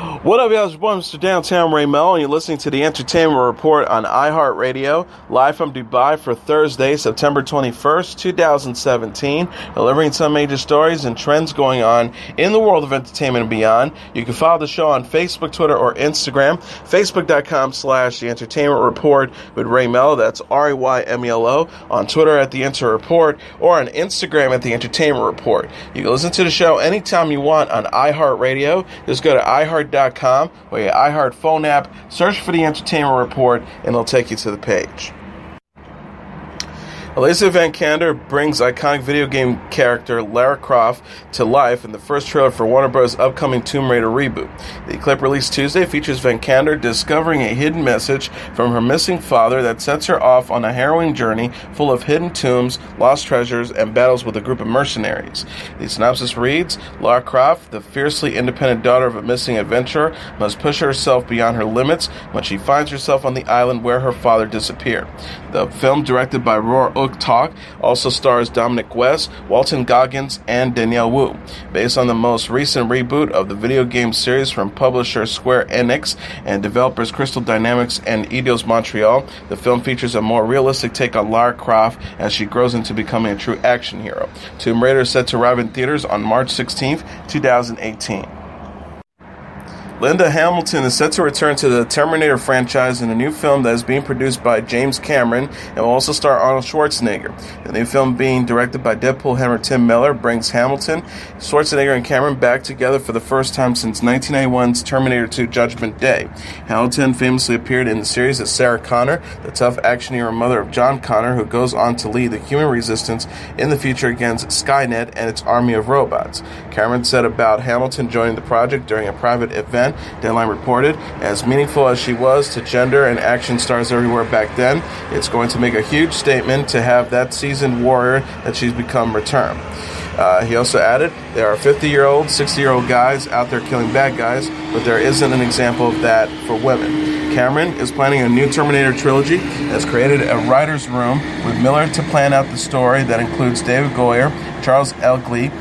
What up, y'all? It's your boy, Mr. Downtown Ray Melo, and you're listening to the Entertainment Report on iHeartRadio, live from Dubai for Thursday, September 21st, 2017, delivering some major stories and trends going on in the world of entertainment and beyond. You can follow the show on Facebook, Twitter, or Instagram, facebook.com/The Entertainment Report with Ray Melo, that's RAYMELO, on Twitter at The Enter Report, or on Instagram at The Entertainment Report. You can listen to the show anytime you want on iHeartRadio. Just go to iHeart.com or your iHeart phone app, search for the Entertainment Report, and it'll take you to the page. Alicia Vikander brings iconic video game character Lara Croft to life in the first trailer for Warner Bros.' upcoming Tomb Raider reboot. The clip released Tuesday features Vikander discovering a hidden message from her missing father that sets her off on a harrowing journey full of hidden tombs, lost treasures, and battles with a group of mercenaries. The synopsis reads, Lara Croft, the fiercely independent daughter of a missing adventurer, must push herself beyond her limits when she finds herself on the island where her father disappeared. The film, directed by Roar Talk, also stars Dominic West, Walton Goggins, and Danielle Wu. Based on the most recent reboot of the video game series from publisher Square Enix and developers Crystal Dynamics and Eidos Montreal, the film features a more realistic take on Lara Croft as she grows into becoming a true action hero. Tomb Raider is set to arrive in theaters on March 16th, 2018. Linda Hamilton is set to return to the Terminator franchise in a new film that is being produced by James Cameron and will also star Arnold Schwarzenegger. The new film, being directed by Deadpool hammer Tim Miller, brings Hamilton, Schwarzenegger, and Cameron back together for the first time since 1991's Terminator 2 Judgment Day. Hamilton famously appeared in the series as Sarah Connor, the tough action hero mother of John Connor, who goes on to lead the human resistance in the future against Skynet and its army of robots. Cameron said about Hamilton joining the project during a private event, Deadline reported, as meaningful as she was to gender and action stars everywhere back then, it's going to make a huge statement to have that seasoned warrior that she's become return. He also added, there are 50-year-old, 60-year-old guys out there killing bad guys, but there isn't an example of that for women. Cameron is planning a new Terminator trilogy and has created a writer's room with Miller to plan out the story that includes David Goyer, Charles Elgley,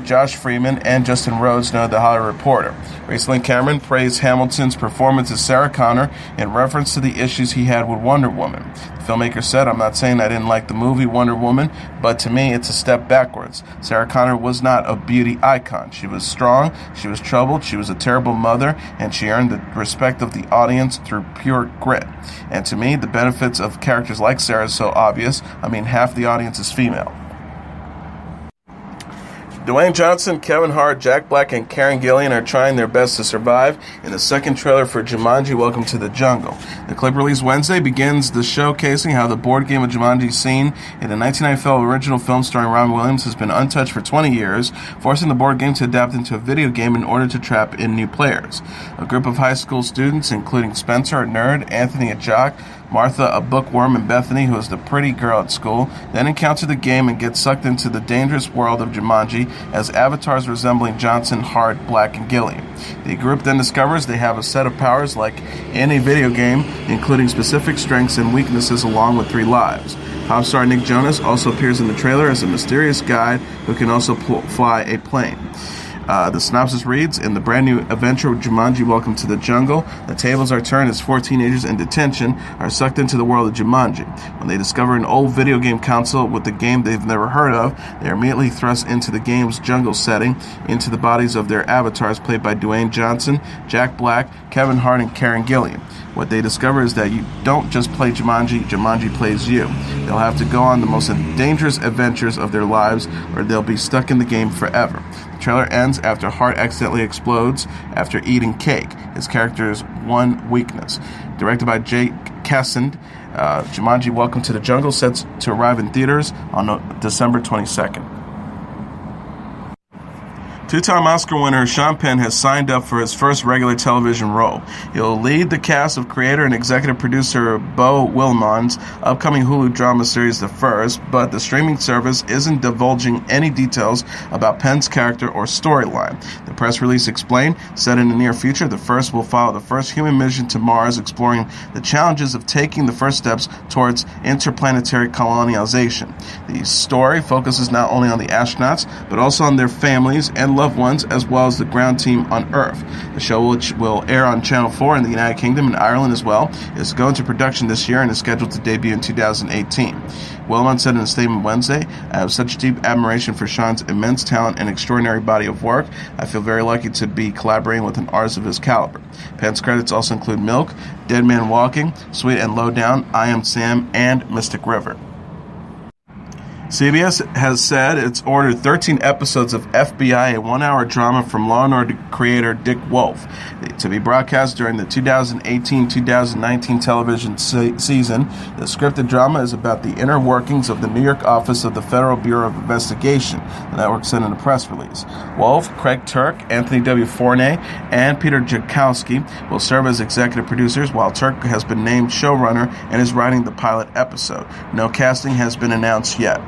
Josh Freeman, and Justin Rhodes, noted the Hollywood Reporter. Recently, Cameron praised Hamilton's performance as Sarah Connor in reference to the issues he had with Wonder Woman. The filmmaker said, I'm not saying I didn't like the movie Wonder Woman, but to me it's a step backwards. Sarah Connor was not a beauty icon. She was strong, she was troubled, she was a terrible mother, and she earned the respect of the audience through pure grit. And to me, the benefits of characters like Sarah is so obvious. I mean, half the audience is female. Dwayne Johnson, Kevin Hart, Jack Black, and Karen Gillan are trying their best to survive in the second trailer for Jumanji, Welcome to the Jungle. The clip released Wednesday begins the showcasing how the board game of Jumanji, seen in the 1995 original film starring Robin Williams, has been untouched for 20 years, forcing the board game to adapt into a video game in order to trap in new players. A group of high school students, including Spencer, a nerd, Anthony, a jock, Martha, a bookworm, and Bethany, who is the pretty girl at school, then encounter the game and get sucked into the dangerous world of Jumanji as avatars resembling Johnson, Hart, Black, and Gillian. The group then discovers they have a set of powers like in a video game, including specific strengths and weaknesses along with 3 lives. Pop star Nick Jonas also appears in the trailer as a mysterious guide who can also fly a plane. The synopsis reads, in the brand new adventure of Jumanji, Welcome to the Jungle, the tables are turned as 4 teenagers in detention are sucked into the world of Jumanji. When they discover an old video game console with the game they've never heard of, they are immediately thrust into the game's jungle setting, into the bodies of their avatars played by Dwayne Johnson, Jack Black, Kevin Hart, and Karen Gillan. What they discover is that you don't just play Jumanji, Jumanji plays you. They'll have to go on the most dangerous adventures of their lives, or they'll be stuck in the game forever. The trailer ends after Hart accidentally explodes after eating cake, his character's one weakness. Directed by Jake Kasdan, Jumanji Welcome to the Jungle set to arrive in theaters on December 22nd. Two-time Oscar winner Sean Penn has signed up for his first regular television role. He'll lead the cast of creator and executive producer Beau Willimon's upcoming Hulu drama series The First, but the streaming service isn't divulging any details about Penn's character or storyline. The press release explained, set in the near future, The First will follow the first human mission to Mars, exploring the challenges of taking the first steps towards interplanetary colonization. The story focuses not only on the astronauts, but also on their families and loved loved ones, as well as the ground team on Earth. The show, which will air on Channel 4 in the United Kingdom and Ireland as well, is to go into production this year and is scheduled to debut in 2018. Wellman said in a statement Wednesday, "I have such deep admiration for Sean's immense talent and extraordinary body of work. I feel very lucky to be collaborating with an artist of his caliber." Penn's credits also include Milk, Dead Man Walking, Sweet and Low Down, I Am Sam, and Mystic River. CBS has said it's ordered 13 episodes of F.B.I., a one-hour drama from Law & Order creator Dick Wolf, to be broadcast during the 2018-2019 television season. The scripted drama is about the inner workings of the New York office of the Federal Bureau of Investigation, the network said in a press release. Wolf, Craig Turk, Anthony W. Fournier, and Peter Jakowski will serve as executive producers, while Turk has been named showrunner and is writing the pilot episode. No casting has been announced yet.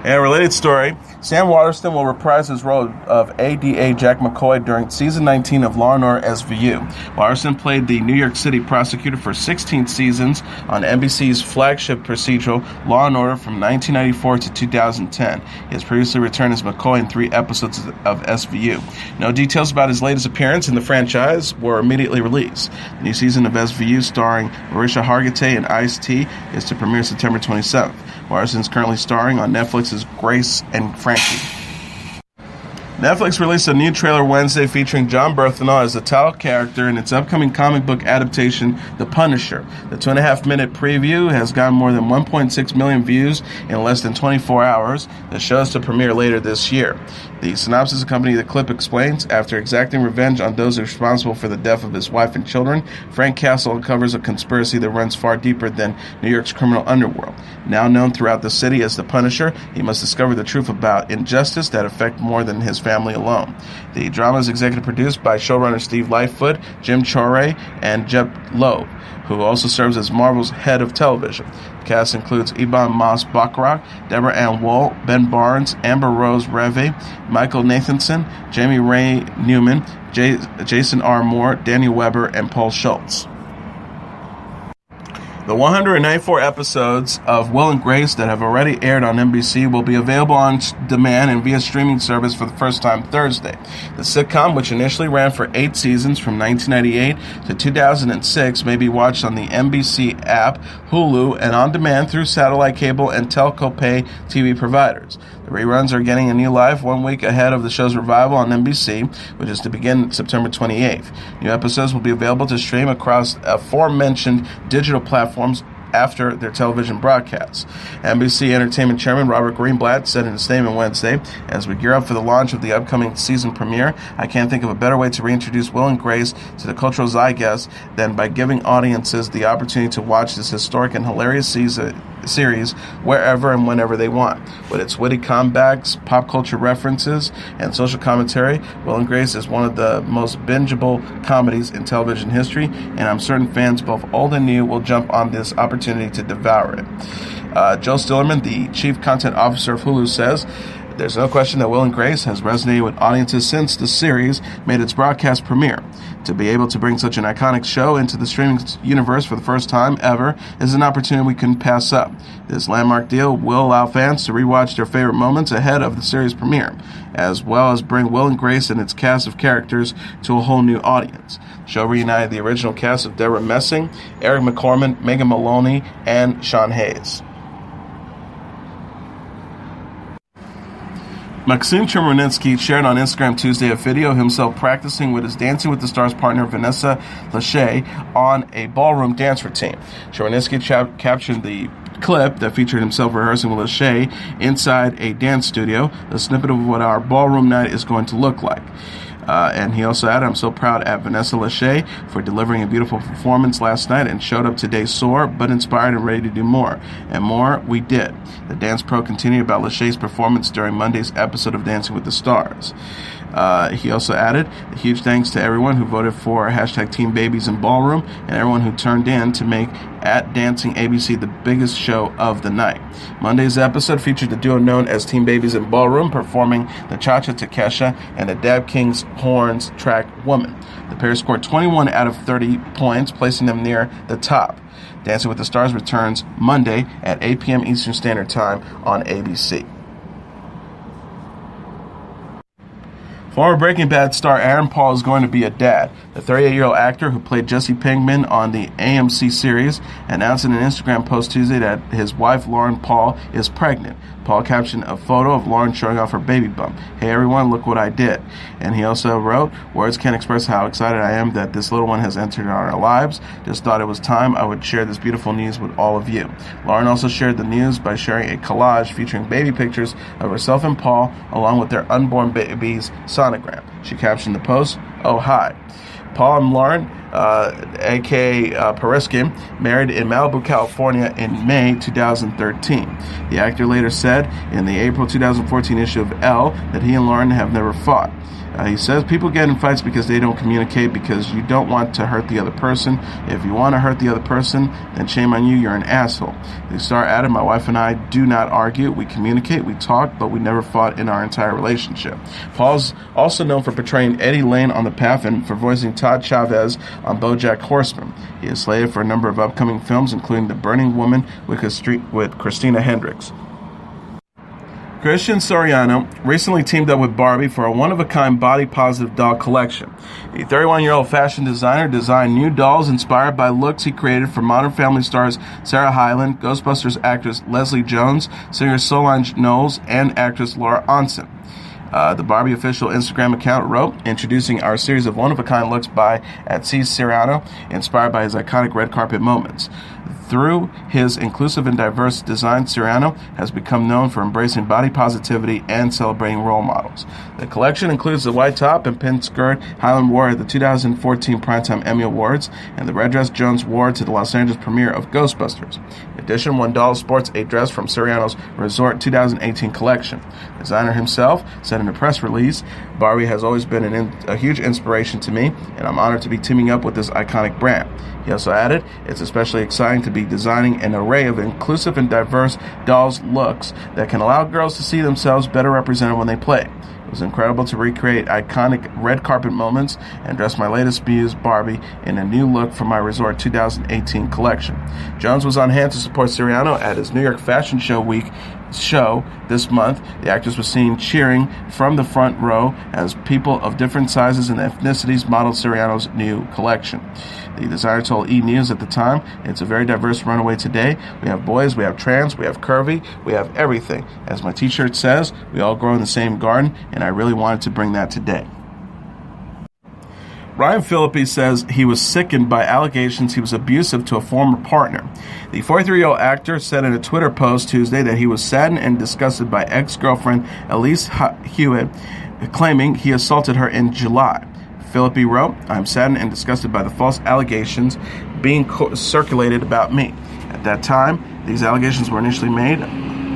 In a related story, Sam Waterston will reprise his role of ADA Jack McCoy during Season 19 of Law & Order SVU. Waterston played the New York City prosecutor for 16 seasons on NBC's flagship procedural Law & Order from 1994 to 2010. He has previously returned as McCoy in 3 episodes of SVU. No details about his latest appearance in the franchise were immediately released. The new season of SVU, starring Marisha Hargitay and Ice-T, is to premiere September 27th. Waterston is currently starring on Netflix's Grace and Frankie. Netflix released a new trailer Wednesday featuring John Bernthal as the title character in its upcoming comic book adaptation, The Punisher. The 2.5-minute preview has gotten more than 1.6 million views in less than 24 hours. The show is to premiere later this year. The synopsis accompanying the clip explains, after exacting revenge on those responsible for the death of his wife and children, Frank Castle uncovers a conspiracy that runs far deeper than New York's criminal underworld. Now known throughout the city as the Punisher, he must discover the truth about injustice that affect more than his family alone. The drama is executive produced by showrunner Steve Lightfoot, Jim Choray, and Jeb Loeb, who also serves as Marvel's head of television. The cast includes Ebon Moss-Bachrach, Deborah Ann Woll, Ben Barnes, Amber Rose Reve, Michael Nathanson, Jamie Ray Newman, Jason R. Moore, Daniel Weber, and Paul Schultz. The 194 episodes of Will and Grace that have already aired on NBC will be available on demand and via streaming service for the first time Thursday. The sitcom, which initially ran for 8 seasons from 1998 to 2006, may be watched on the NBC app, Hulu, and on demand through satellite cable and telco pay TV providers. The reruns are getting a new life 1 week ahead of the show's revival on NBC, which is to begin September 28th. New episodes will be available to stream across aforementioned digital platforms after their television broadcasts. NBC Entertainment Chairman Robert Greenblatt said in a statement Wednesday, "As we gear up for the launch of the upcoming season premiere, I can't think of a better way to reintroduce Will and Grace to the cultural zeitgeist than by giving audiences the opportunity to watch this historic and hilarious series wherever and whenever they want. With its witty comebacks, pop culture references, and social commentary, Will and Grace is one of the most bingeable comedies in television history, and I'm certain fans both old and new will jump on this opportunity to devour it." Joe Stillerman, the chief content officer of Hulu, says, "There's no question that Will and Grace has resonated with audiences since the series made its broadcast premiere. To be able to bring such an iconic show into the streaming universe for the first time ever is an opportunity we couldn't pass up. This landmark deal will allow fans to rewatch their favorite moments ahead of the series premiere, as well as bring Will and Grace and its cast of characters to a whole new audience." The show reunited the original cast of Deborah Messing, Eric McCorman, Megan Maloney, and Sean Hayes. Maksim Chmerkovskiy shared on Instagram Tuesday a video of himself practicing with his Dancing with the Stars partner Vanessa Lachey on a ballroom dance routine. Chmerkovskiy captioned the clip that featured himself rehearsing with Lachey inside a dance studio, a snippet of what our ballroom night is going to look like. And he also added, "I'm so proud at Vanessa Lachey for delivering a beautiful performance last night and showed up today sore, but inspired and ready to do more. And more, we did." The dance pro continued about Lachey's performance during Monday's episode of Dancing with the Stars. He also added, "A huge thanks to everyone who voted for hashtag Team Babies in Ballroom and everyone who turned in to make at Dancing ABC the biggest show of the night." Monday's episode featured the duo known as Team Babies in Ballroom performing the Cha-Cha to Kesha and the Dab King's Horns track Woman. The pair scored 21 out of 30 points, placing them near the top. Dancing with the Stars returns Monday at 8 p.m. Eastern Standard Time on ABC. Former Breaking Bad star Aaron Paul is going to be a dad. The 38-year-old actor who played Jesse Pinkman on the AMC series announced in an Instagram post Tuesday that his wife, Lauren Paul, is pregnant. Paul captioned a photo of Lauren showing off her baby bump. "Hey everyone, look what I did." And he also wrote, "Words can't express how excited I am that this little one has entered our lives. Just thought it was time I would share this beautiful news with all of you." Lauren also shared the news by sharing a collage featuring baby pictures of herself and Paul, along with their unborn baby's sonogram. She captioned the post, "Oh hi." Paul and Lauren, a.k.a. Periskin, married in Malibu, California in May 2013. The actor later said in the April 2014 issue of Elle that he and Lauren have never fought. He says people get in fights because they don't communicate, because you don't want to hurt the other person. If you want to hurt the other person, then shame on you, you're an asshole. The star added, "My wife and I do not argue. We communicate, we talk, but we never fought in our entire relationship." Paul's also known for portraying Eddie Lane on The Path and for voicing Todd Chavez on BoJack Horseman. He is slated for a number of upcoming films, including The Burning Woman with Christina Hendricks. Christian Siriano recently teamed up with Barbie for a one-of-a-kind body-positive doll collection. The 31-year-old fashion designer designed new dolls inspired by looks he created for Modern Family stars Sarah Hyland, Ghostbusters actress Leslie Jones, singer Solange Knowles, and actress Laura Onson. The Barbie official Instagram account wrote, "Introducing our series of one-of-a-kind looks by @Siriano, inspired by his iconic red carpet moments." Through his inclusive and diverse design, Siriano has become known for embracing body positivity and celebrating role models. The collection includes the white top and pin skirt Hyland wore at the 2014 Primetime Emmy Awards and the red dress Jones wore to the Los Angeles premiere of Ghostbusters. In addition, one doll sports a dress from Siriano's Resort 2018 collection. The designer himself said in a press release, "Barbie has always been a huge inspiration to me, and I'm honored to be teaming up with this iconic brand." He also added, "It's especially exciting to be designing an array of inclusive and diverse dolls looks that can allow girls to see themselves better represented when they play. It was incredible to recreate iconic red carpet moments and dress my latest muse, Barbie, in a new look for my Resort 2018 collection." Jones was on hand to support Siriano at his New York Fashion Week show this month. The actress was seen cheering from the front row as people of different sizes and ethnicities modeled Siriano's new collection. The designer told E! News at the time, "It's a very diverse runway today. We have boys, we have trans, we have curvy, we have everything. As my t-shirt says, we all grow in the same garden, and I really wanted to bring that today." Ryan Phillippe says he was sickened by allegations he was abusive to a former partner. The 43-year-old actor said in a Twitter post Tuesday that he was saddened and disgusted by ex-girlfriend Elsie Hewitt, claiming he assaulted her in July. Phillippe wrote, "I am saddened and disgusted by the false allegations being circulated about me. At that time, these allegations were initially made,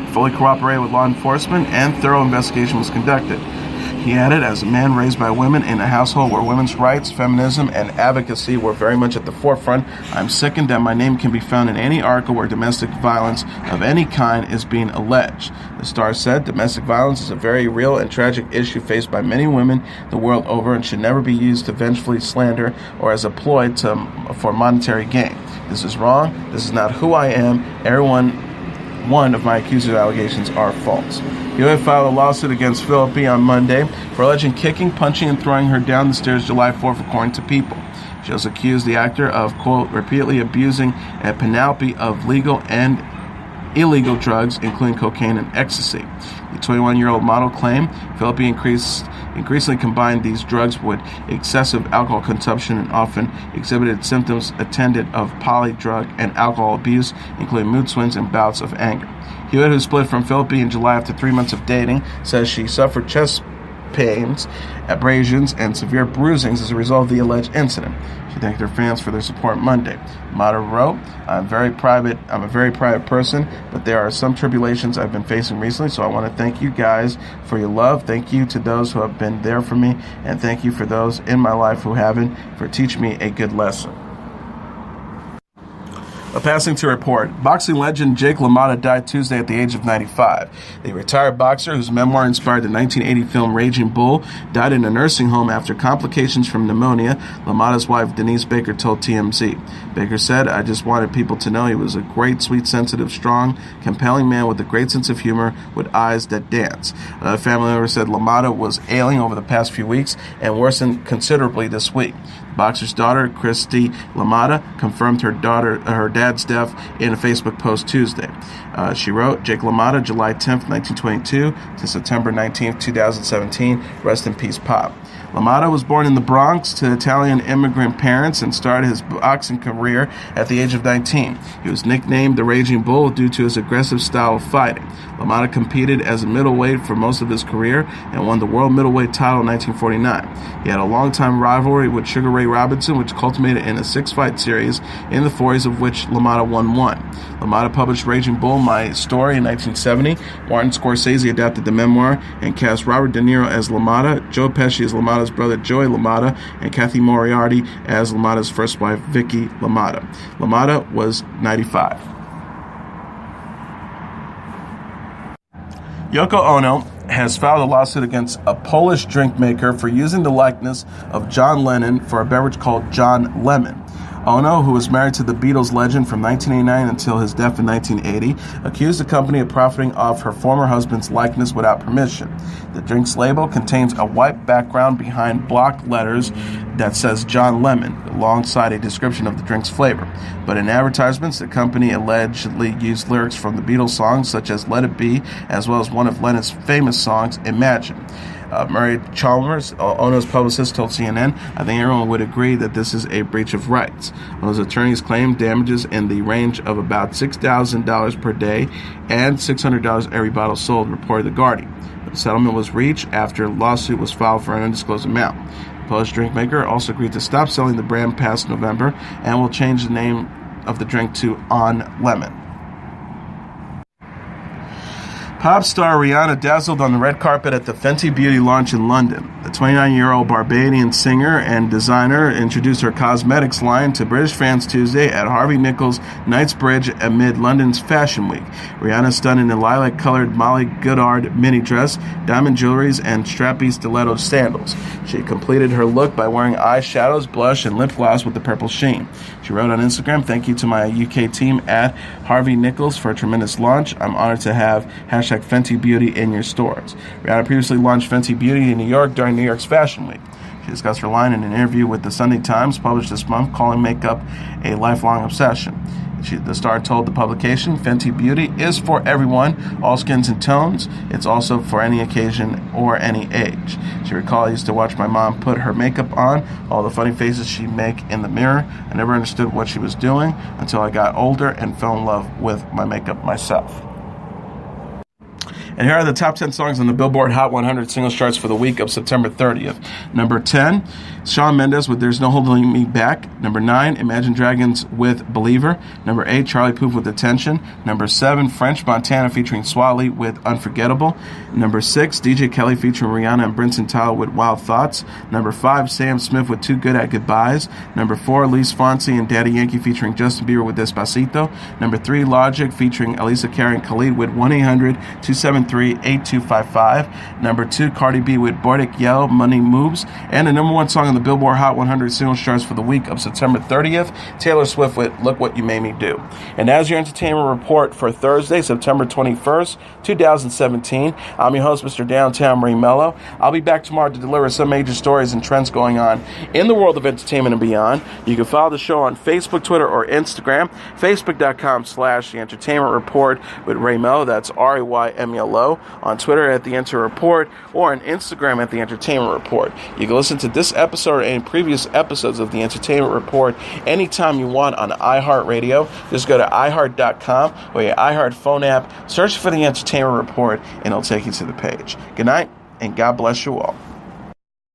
fully cooperated with law enforcement, and thorough investigation was conducted." He added, "As a man raised by women in a household where women's rights, feminism, and advocacy were very much at the forefront, I'm sickened that my name can be found in any article where domestic violence of any kind is being alleged." The star said, "Domestic violence is a very real and tragic issue faced by many women the world over and should never be used to vengefully slander or as a ploy for monetary gain. This is wrong. This is not who I am. One of my accusers' allegations are false." Hewitt filed a lawsuit against Phillippe on Monday for alleging kicking, punching, and throwing her down the stairs July 4th, according to People. She also accused the actor of, quote, repeatedly abusing a panoply of legal and illegal drugs, including cocaine and ecstasy. The 21-year-old model claimed Phillippe increasingly combined these drugs with excessive alcohol consumption and often exhibited symptoms attendant of polydrug and alcohol abuse, including mood swings and bouts of anger. Hewitt, who split from Phillippe in July after 3 months of dating, says she suffered chest pains, abrasions, and severe bruisings as a result of the alleged incident. She thanked her fans for their support Monday. LaMotta wrote, I'm a very private person, but there are some tribulations I've been facing recently, so I want to thank you guys for your love. Thank you to those who have been there for me, and thank you for those in my life who haven't, for teaching me a good lesson." A passing to report. Boxing legend Jake LaMotta died Tuesday at the age of 95. The retired boxer, whose memoir inspired the 1980 film Raging Bull, died in a nursing home after complications from pneumonia, LaMotta's wife Denise Baker told TMZ. Baker said, "I just wanted people to know he was a great, sweet, sensitive, strong, compelling man with a great sense of humor with eyes that dance." A family member said LaMotta was ailing over the past few weeks and worsened considerably this week. The boxer's daughter, Christy LaMotta, confirmed her dad's death in a Facebook post Tuesday. She wrote, "Jake LaMotta, July 10th, 1922 to September 19th, 2017. Rest in peace, Pop." LaMotta was born in the Bronx to Italian immigrant parents and started his boxing career at the age of 19. He was nicknamed the Raging Bull due to his aggressive style of fighting. LaMotta competed as a middleweight for most of his career and won the world middleweight title in 1949. He had a long-time rivalry with Sugar Ray Robinson, which culminated in a 6-fight series, in the 40s of which LaMotta won 1. LaMotta published Raging Bull, My Story in 1970. Martin Scorsese adapted the memoir and cast Robert De Niro as LaMotta, Joe Pesci as LaMotta's brother Joey LaMotta, and Kathy Moriarty as LaMotta's first wife Vicky LaMotta. LaMotta was 95. Yoko Ono has filed a lawsuit against a Polish drink maker for using the likeness of John Lennon for a beverage called John Lemon. Ono, who was married to the Beatles legend from 1989 until his death in 1980, accused the company of profiting off her former husband's likeness without permission. The drink's label contains a white background behind blocked letters that says John Lemon, alongside a description of the drink's flavor. But in advertisements, the company allegedly used lyrics from the Beatles songs such as Let It Be, as well as one of Lennon's famous songs, Imagine. Murray Chalmers, Ono's publicist, told CNN, "I think everyone would agree that this is a breach of rights." Ono's attorneys claim damages in the range of about $6,000 per day and $600 every bottle sold, reported The Guardian. The settlement was reached after a lawsuit was filed for an undisclosed amount. The Polish drink maker also agreed to stop selling the brand past November and will change the name of the drink to On Lemon. Pop star Rihanna dazzled on the red carpet at the Fenty Beauty launch in London. The 29-year-old Barbadian singer and designer introduced her cosmetics line to British fans Tuesday at Harvey Nichols' Knightsbridge amid London's Fashion Week. Rihanna stunned in a lilac-colored Molly Goddard mini dress, diamond jewelries, and strappy stiletto sandals. She completed her look by wearing eyeshadows, blush, and lip gloss with the purple sheen. She wrote on Instagram, "Thank you to my UK team at Harvey Nichols for a tremendous launch. I'm honored to have Fenty Beauty in your stores." Rihanna previously launched Fenty Beauty in New York during New York's Fashion Week. She discussed her line in an interview with the Sunday Times published this month, calling makeup a lifelong obsession. The star told the publication, "Fenty Beauty is for everyone, all skins and tones. It's also for any occasion or any age." She recalled, "I used to watch my mom put her makeup on, all the funny faces she'd make in the mirror. I never understood what she was doing until I got older and fell in love with my makeup myself." And here are the top 10 songs on the Billboard Hot 100 singles charts for the week of September 30th. Number 10, Shawn Mendes with There's No Holding Me Back. Number 9, Imagine Dragons with Believer. Number 8, Charlie Puth with Attention. Number 7, French Montana featuring Swally with Unforgettable. Number 6, DJ Kelly featuring Rihanna and Brinson Tile with Wild Thoughts. Number 5, Sam Smith with Too Good at Goodbyes. Number 4, Luis Fonsi and Daddy Yankee featuring Justin Bieber with Despacito. Number 3, Logic featuring Alicia Cara and Khalid with 1-800-273-8255. Number 2, Cardi B with Bordick Yell, Money Moves. And the number 1 song on the Billboard Hot 100 singles charts for the week of September 30th, Taylor Swift with Look What You Made Me Do. And as your entertainment report for Thursday, September 21st, 2017, I'm your host, Mr. Downtown Melo. I'll be back tomorrow to deliver some major stories and trends going on in the world of entertainment and beyond. You can follow the show on Facebook, Twitter, or Instagram, facebook.com/The Entertainment Report with Ray Melo. That's RAYMELO. On Twitter at The Enter Report, or on Instagram at The Entertainment Report. You can listen to this episode or any previous episodes of The Entertainment Report anytime you want on iHeartRadio. Just go to iHeart.com or your iHeart phone app, search for The Entertainment Report, and it'll take you to the page. Good night, and God bless you all.